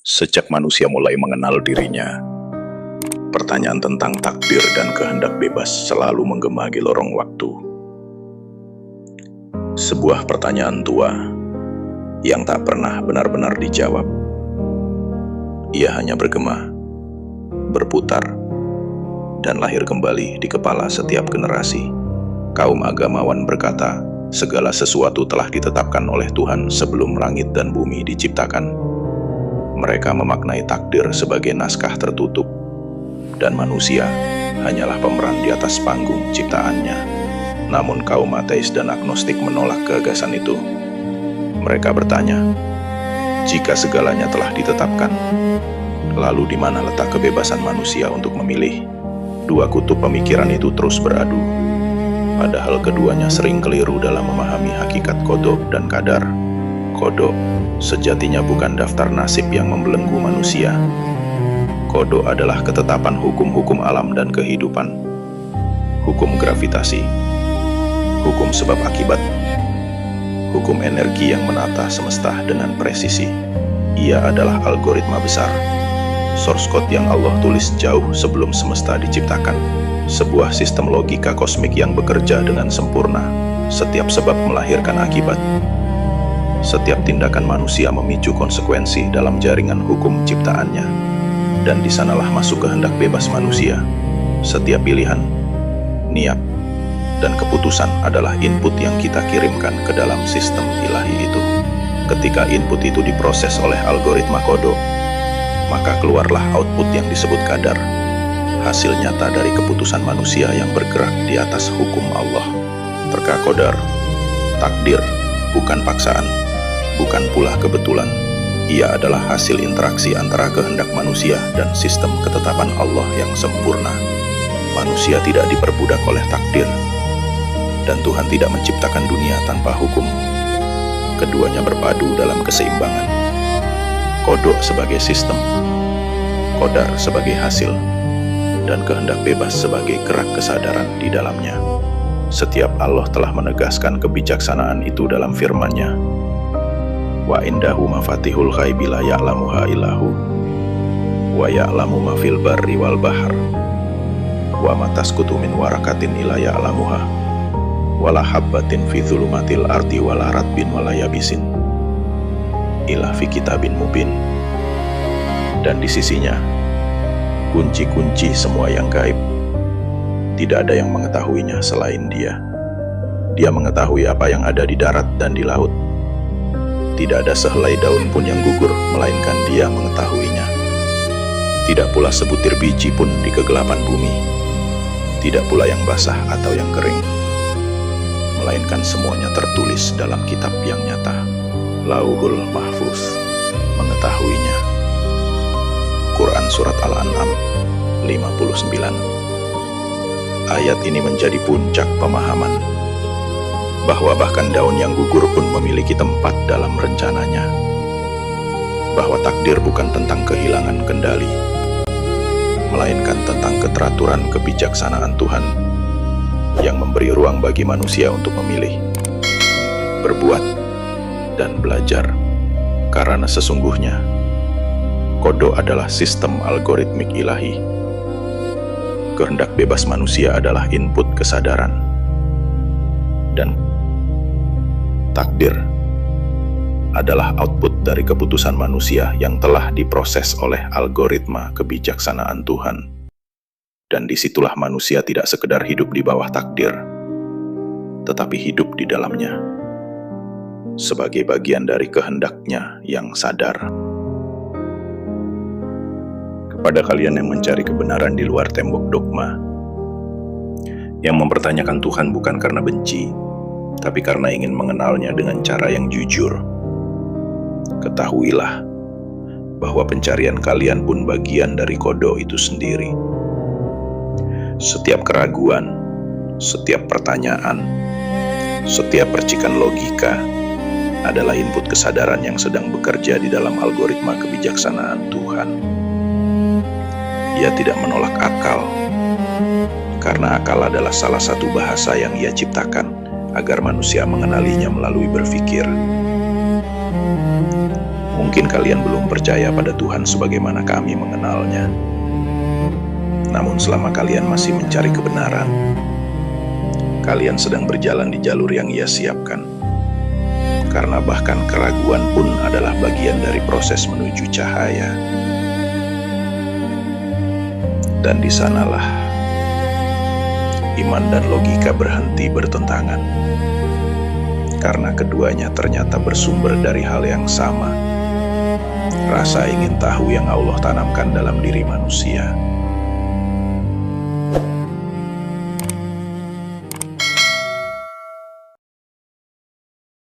Sejak manusia mulai mengenal dirinya, pertanyaan tentang takdir dan kehendak bebas selalu menggema di lorong waktu. Sebuah pertanyaan tua yang tak pernah benar-benar dijawab. Ia hanya bergema, berputar, dan lahir kembali di kepala setiap generasi. Kaum agamawan berkata, segala sesuatu telah ditetapkan oleh Tuhan sebelum langit dan bumi diciptakan. Mereka memaknai takdir sebagai naskah tertutup, dan manusia hanyalah pemeran di atas panggung ciptaannya. Namun kaum ateis dan agnostik menolak gagasan itu. Mereka bertanya, jika segalanya telah ditetapkan, lalu di mana letak kebebasan manusia untuk memilih? Dua kutub pemikiran itu terus beradu, padahal keduanya sering keliru dalam memahami hakikat qada dan qadar. Qada sejatinya bukan daftar nasib yang membelenggu manusia. Qada adalah ketetapan hukum-hukum alam dan kehidupan, hukum gravitasi, hukum sebab akibat, hukum energi yang menata semesta dengan presisi. Ia adalah algoritma besar, source code yang Allah tulis jauh sebelum semesta diciptakan. Sebuah sistem logika kosmik yang bekerja dengan sempurna. Setiap sebab melahirkan akibat. Setiap tindakan manusia memicu konsekuensi dalam jaringan hukum ciptaannya. Dan di sanalah masuk kehendak bebas manusia. Setiap pilihan, niat, dan keputusan adalah input yang kita kirimkan ke dalam sistem ilahi itu. Ketika input itu diproses oleh algoritma qada, maka keluarlah output yang disebut qadar, hasil nyata dari keputusan manusia yang bergerak di atas hukum Allah. Terka qadar, takdir, bukan paksaan, bukan pula kebetulan. Ia adalah hasil interaksi antara kehendak manusia dan sistem ketetapan Allah yang sempurna. Manusia tidak diperbudak oleh takdir, dan Tuhan tidak menciptakan dunia tanpa hukum. Keduanya berpadu dalam keseimbangan. Qada sebagai sistem, qadar sebagai hasil, dan kehendak bebas sebagai gerak kesadaran di dalamnya. Setiap Allah telah menegaskan kebijaksanaan itu dalam firman-Nya. Wa indahu mafatihul ghaibi la ya'lamuha illahu wa ya'lamu ma fil barri wal bahr wa ma tasqutu min warakatin illa ya'lamuha wala habbatin fi dhulumatil ardi wala ratbin wala yabisin illa fi kitabin mubin. Dan di sisinya kunci-kunci semua yang gaib. Tidak ada yang mengetahuinya selain Dia. Dia mengetahui apa yang ada di darat dan di laut. Tidak ada sehelai daun pun yang gugur, melainkan Dia mengetahuinya. Tidak pula sebutir biji pun di kegelapan bumi. Tidak pula yang basah atau yang kering, melainkan semuanya tertulis dalam kitab yang nyata. Lauhul Mahfuz mengetahuinya. Quran Surat Al-An'am 59. Ayat ini menjadi puncak pemahaman bahwa bahkan daun yang gugur pun memiliki tempat dalam rencananya. Bahwa takdir bukan tentang kehilangan kendali, melainkan tentang keteraturan kebijaksanaan Tuhan yang memberi ruang bagi manusia untuk memilih, berbuat, dan belajar. Karena sesungguhnya qada adalah sistem algoritmik ilahi. Kehendak bebas manusia adalah input kesadaran. Dan takdir adalah output dari keputusan manusia yang telah diproses oleh algoritma kebijaksanaan Tuhan. Dan disitulah manusia tidak sekedar hidup di bawah takdir, tetapi hidup di dalamnya, sebagai bagian dari kehendaknya yang sadar. Kepada kalian yang mencari kebenaran di luar tembok dogma, yang mempertanyakan Tuhan bukan karena benci, tapi karena ingin mengenalnya dengan cara yang jujur, ketahuilah bahwa pencarian kalian pun bagian dari qada itu sendiri. Setiap keraguan, setiap pertanyaan, setiap percikan logika adalah input kesadaran yang sedang bekerja di dalam algoritma kebijaksanaan Tuhan. Ia tidak menolak akal, karena akal adalah salah satu bahasa yang Ia ciptakan agar manusia mengenalinya melalui berpikir. Mungkin kalian belum percaya pada Tuhan sebagaimana kami mengenalnya. Namun selama kalian masih mencari kebenaran, kalian sedang berjalan di jalur yang Ia siapkan. Karena bahkan keraguan pun adalah bagian dari proses menuju cahaya. Dan di sanalah iman dan logika berhenti bertentangan. Karena keduanya ternyata bersumber dari hal yang sama. Rasa ingin tahu yang Allah tanamkan dalam diri manusia.